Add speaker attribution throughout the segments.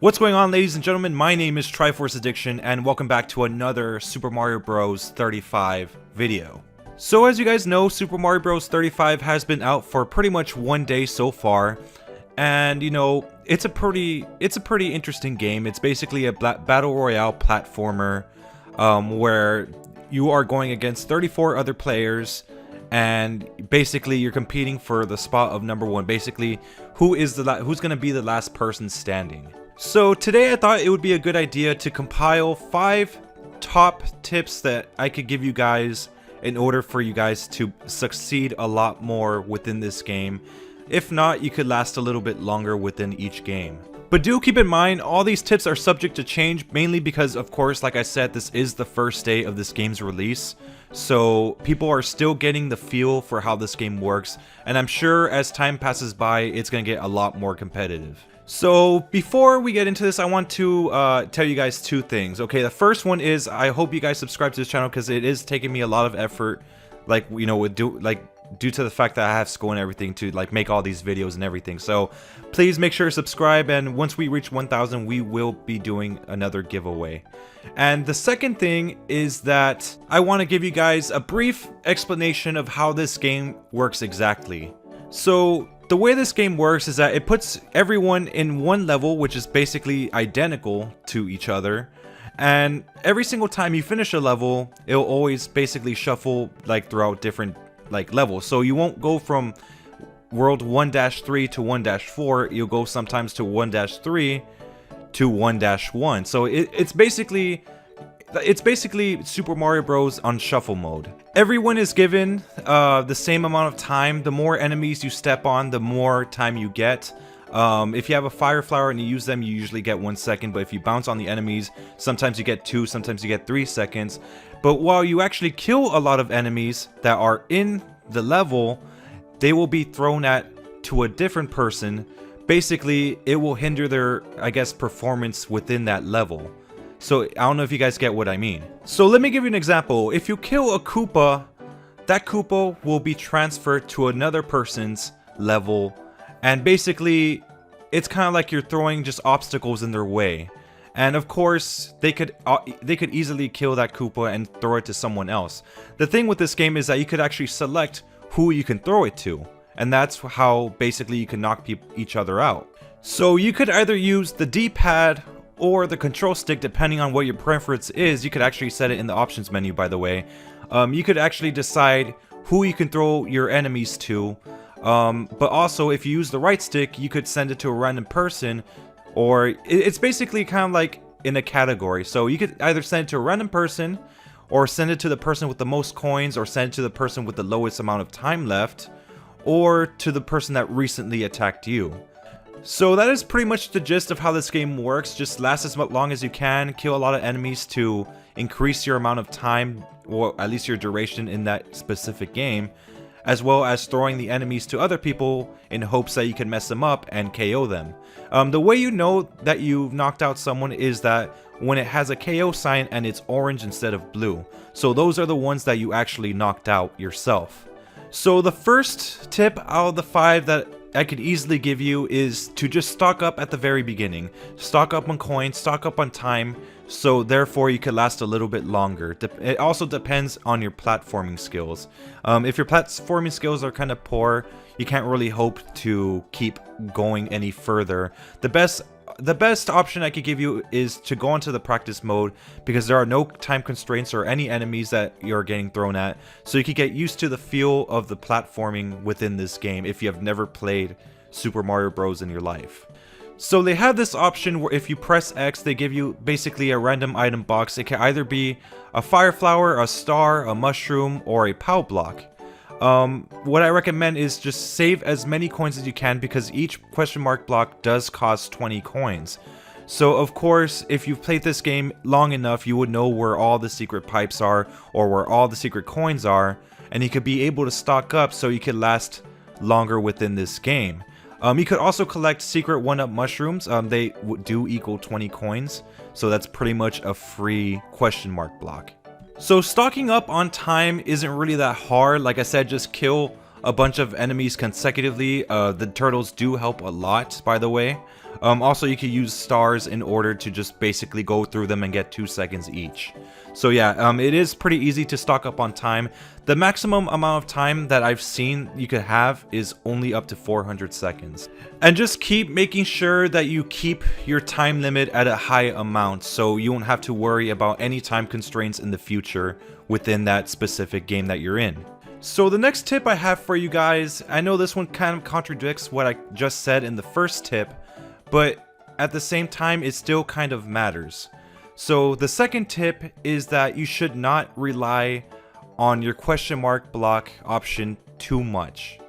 Speaker 1: What's going on, ladies and gentlemen? My name is Triforce Addiction and welcome back to another Super Mario Bros 35 video. So as you guys know, Super Mario Bros 35 has been out for pretty much one day so far, and you know, it's a pretty interesting game. It's basically a battle royale platformer where you are going against 34 other players, and basically you're competing for the spot of number one. Basically, who's going to be the last person standing. So today I thought it would be a good idea to compile 5 top tips that I could give you guys in order for you guys to succeed a lot more within this game. If not, you could last a little bit longer within each game. But do keep in mind, all these tips are subject to change, mainly because, of course, like I said, this is the first day of this game's release. So people are still getting the feel for how this game works, and I'm sure as time passes by, it's going to get a lot more competitive. So before we get into this, I want to tell you guys 2 things. Okay, the first one is I hope you guys subscribe to this channel because it is taking me a lot of effort, like, you know, due to the fact that I have school and everything to like make all these videos and everything. So please make sure to subscribe, and once we reach 1,000 we will be doing another giveaway. And the second thing is that I want to give you guys a brief explanation of how this game works exactly. So the way this game works is that it puts everyone in one level, which is basically identical to each other, and every single time you finish a level, it'll always basically shuffle like throughout different like levels. So you won't go from world 1-3 to 1-4, you'll go sometimes to 1-3 to 1-1. So it's basically Super Mario Bros on shuffle mode. Everyone is given the same amount of time. The more enemies you step on, the more time you get. If you have a fire flower and you use them, you usually get 1 second, but if you bounce on the enemies, sometimes you get 2, sometimes you get 3 seconds. But while you actually kill a lot of enemies that are in the level, they will be thrown to a different person. Basically, it will hinder their, I guess, performance within that level. So I don't know if you guys get what I mean. So let me give you an example. If you kill a Koopa, that Koopa will be transferred to another person's level, and basically it's kind of like you're throwing just obstacles in their way. And of course, they could easily kill that Koopa and throw it to someone else. The thing with this game is that you could actually select who you can throw it to, and that's how basically you can knock each other out. So you could either use the D-pad or the control stick, depending on what your preference is. You could actually set it in the options menu, by the way. You could actually decide who you can throw your enemies to, but also if you use the right stick, you could send it to a random person, or it's basically kind of like in a category. So you could either send it to a random person, or send it to the person with the most coins, or send it to the person with the lowest amount of time left, or to the person that recently attacked you. So that is pretty much the gist of how this game works. Just last as long as you can, kill a lot of enemies to increase your amount of time, or at least your duration in that specific game, as well as throwing the enemies to other people in hopes that you can mess them up and KO them. The way you know that you've knocked out someone is that when it has a KO sign and it's orange instead of blue. So those are the ones that you actually knocked out yourself. So the first tip out of the 5 that I could easily give you is to just stock up at the very beginning. Stock up on coins, stock up on time, so therefore you could last a little bit longer. It also depends on your platforming skills. If your platforming skills are kind of poor, you can't really hope to keep going any further. The best option I could give you is to go into the practice mode, because there are no time constraints or any enemies that you're getting thrown at, so you can get used to the feel of the platforming within this game if you have never played Super Mario Bros. In your life. So they have this option where if you press X, they give you basically a random item box. It can either be a fire flower, a star, a mushroom, or a POW block. What I recommend is just save as many coins as you can, because each question mark block does cost 20 coins. So of course, if you've played this game long enough, you would know where all the secret pipes are, or where all the secret coins are, and you could be able to stock up so you could last longer within this game. You could also collect secret 1-up mushrooms. They do equal 20 coins, so that's pretty much a free question mark block. So stocking up on time isn't really that hard. Like I said, just kill a bunch of enemies consecutively. The turtles do help a lot, by the way. Also, you could use stars in order to just basically go through them and get 2 seconds each. So yeah, it is pretty easy to stock up on time. The maximum amount of time that I've seen you could have is only up to 400 seconds. And just keep making sure that you keep your time limit at a high amount so you won't have to worry about any time constraints in the future within that specific game that you're in. So the next tip I have for you guys, I know this one kind of contradicts what I just said in the first tip, but at the same time it still kind of matters. So the second tip is that you should not rely on your question mark block option too much.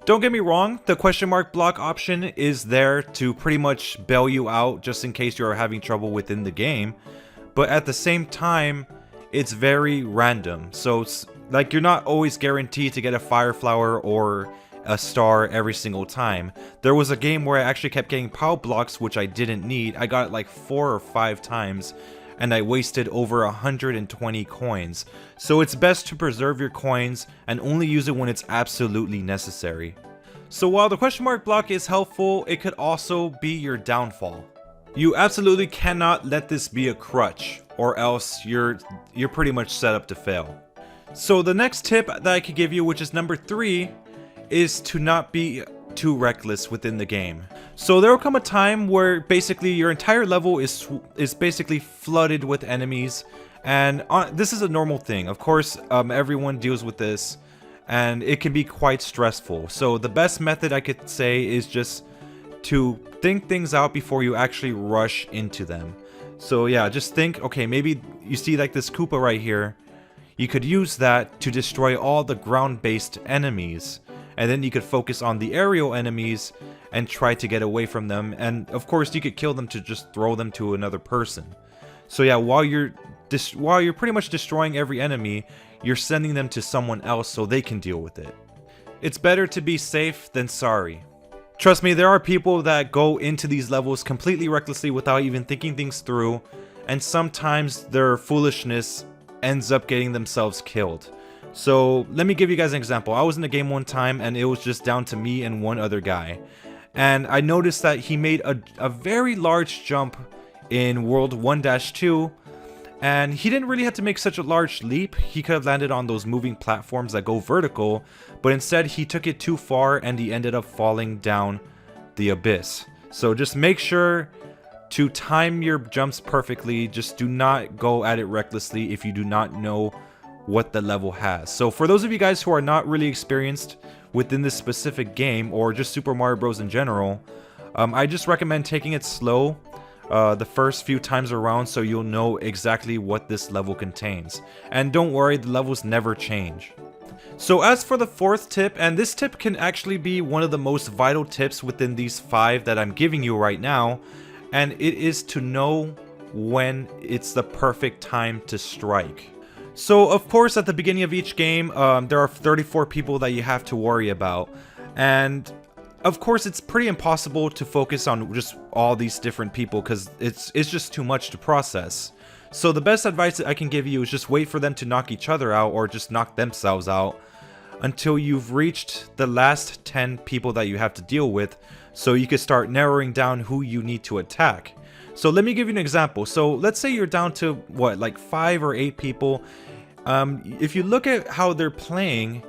Speaker 1: Don't get me wrong, the question mark block option is there to pretty much bail you out just in case you are having trouble within the game, but at the same time, it's very random. So like, you're not always guaranteed to get a fire flower or a star every single time. There was a game where I actually kept getting POW blocks which I didn't need. I got it like 4 or 5 times and I wasted over 120 coins. So it's best to preserve your coins and only use it when it's absolutely necessary. So while the question mark block is helpful, it could also be your downfall. You absolutely cannot let this be a crutch, or else you're pretty much set up to fail. So the next tip that I could give you, which is number 3, is to not be too reckless within the game. So there will come a time where basically your entire level is basically flooded with enemies, and this is a normal thing. Of course, everyone deals with this, and it can be quite stressful. So the best method I could say is just to think things out before you actually rush into them. So yeah, just think, okay, maybe you see like this Koopa right here. You could use that to destroy all the ground-based enemies, and then you could focus on the aerial enemies and try to get away from them, and of course you could kill them to just throw them to another person. So yeah, while you're pretty much destroying every enemy, you're sending them to someone else so they can deal with it. It's better to be safe than sorry. Trust me, there are people that go into these levels completely recklessly without even thinking things through, and sometimes their foolishness ends up getting themselves killed. So let me give you guys an example. I was in a game one time and it was just down to me and one other guy. And I noticed that he made a very large jump in World 1-2, and he didn't really have to make such a large leap. He could have landed on those moving platforms that go vertical, but instead he took it too far and he ended up falling down the abyss. So just make sure to time your jumps perfectly. Just do not go at it recklessly if you do not know what the level has. So for those of you guys who are not really experienced within this specific game, or just Super Mario Bros in general, I just recommend taking it slow the first few times around so you'll know exactly what this level contains. And don't worry, the levels never change. So as for the fourth tip, and this tip can actually be one of the most vital tips within these 5 that I'm giving you right now, and it is to know when it's the perfect time to strike. So of course at the beginning of each game, there are 34 people that you have to worry about, and of course it's pretty impossible to focus on just all these different people because it's just too much to process. So the best advice that I can give you is just wait for them to knock each other out, or just knock themselves out, until you've reached the last 10 people that you have to deal with, so you can start narrowing down who you need to attack. So let me give you an example. So let's say you're down to what, like 5 or 8 people. If you look at how they're playing,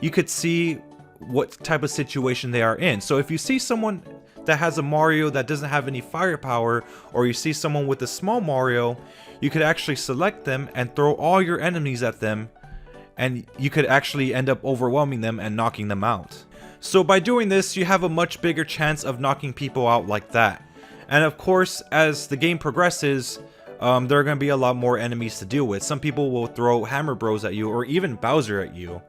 Speaker 1: you could see what type of situation they are in. So if you see someone that has a Mario that doesn't have any firepower, or you see someone with a small Mario, you could actually select them and throw all your enemies at them, and you could actually end up overwhelming them and knocking them out. So by doing this, you have a much bigger chance of knocking people out like that. And of course, as the game progresses, there are going to be a lot more enemies to deal with. Some people will throw Hammer Bros at you, or even Bowser at you.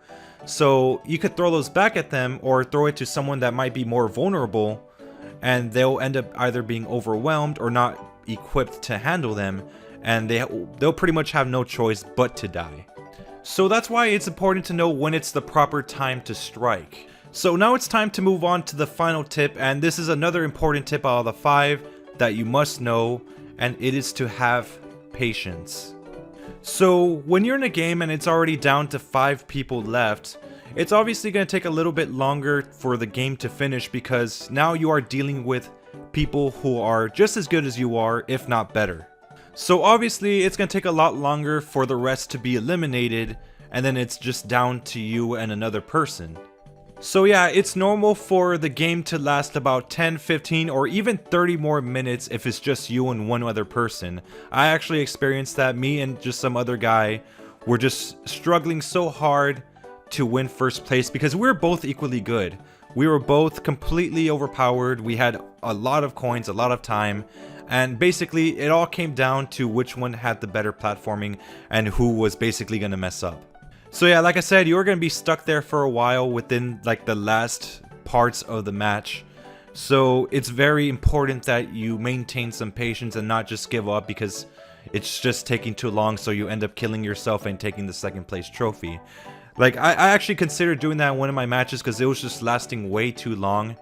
Speaker 1: So you could throw those back at them, or throw it to someone that might be more vulnerable, and they'll end up either being overwhelmed or not equipped to handle them, and they'll pretty much have no choice but to die. So that's why it's important to know when it's the proper time to strike. So now it's time to move on to the final tip, and this is another important tip out of the 5 that you must know, and it is to have patience. So when you're in a game and it's already down to 5 people left, it's obviously going to take a little bit longer for the game to finish, because now you are dealing with people who are just as good as you are, if not better. So obviously it's going to take a lot longer for the rest to be eliminated, and then it's just down to you and another person. So yeah, it's normal for the game to last about 10, 15, or even 30 more minutes if it's just you and one other person. I actually experienced that. Me and just some other guy were just struggling so hard to win first place because we were both equally good. We were both completely overpowered. We had a lot of coins, a lot of time, and basically it all came down to which one had the better platforming and who was basically going to mess up. So yeah, like I said, you're going to be stuck there for a while within like the last parts of the match. So it's very important that you maintain some patience and not just give up because it's just taking too long, so you end up killing yourself and taking the second place trophy. Like I actually considered doing that in one of my matches because it was just lasting way too long.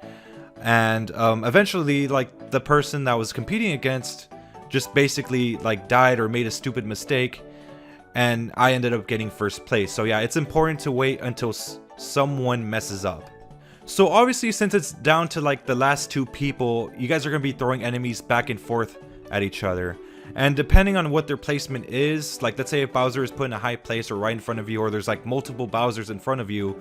Speaker 1: And eventually like the person that was competing against just basically like died or made a stupid mistake. And I ended up getting first place. So yeah, it's important to wait until someone messes up. So obviously, since it's down to like the last two people, you guys are going to be throwing enemies back and forth at each other. And depending on what their placement is, like let's say if Bowser is put in a high place or right in front of you, or there's like multiple Bowsers in front of you,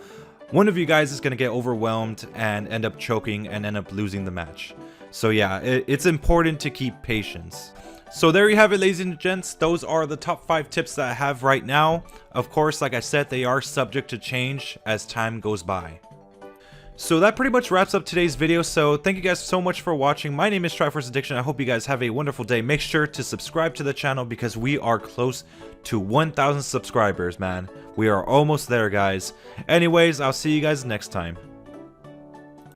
Speaker 1: one of you guys is going to get overwhelmed and end up choking and end up losing the match. So yeah, it's important to keep patience. So there you have it, ladies and gents. Those are the top 5 tips that I have right now. Of course, like I said, they are subject to change as time goes by. So that pretty much wraps up today's video. So thank you guys so much for watching. My name is Triforce Addiction. I hope you guys have a wonderful day. Make sure to subscribe to the channel because we are close to 1,000 subscribers, man. We are almost there, guys. Anyways, I'll see you guys next time.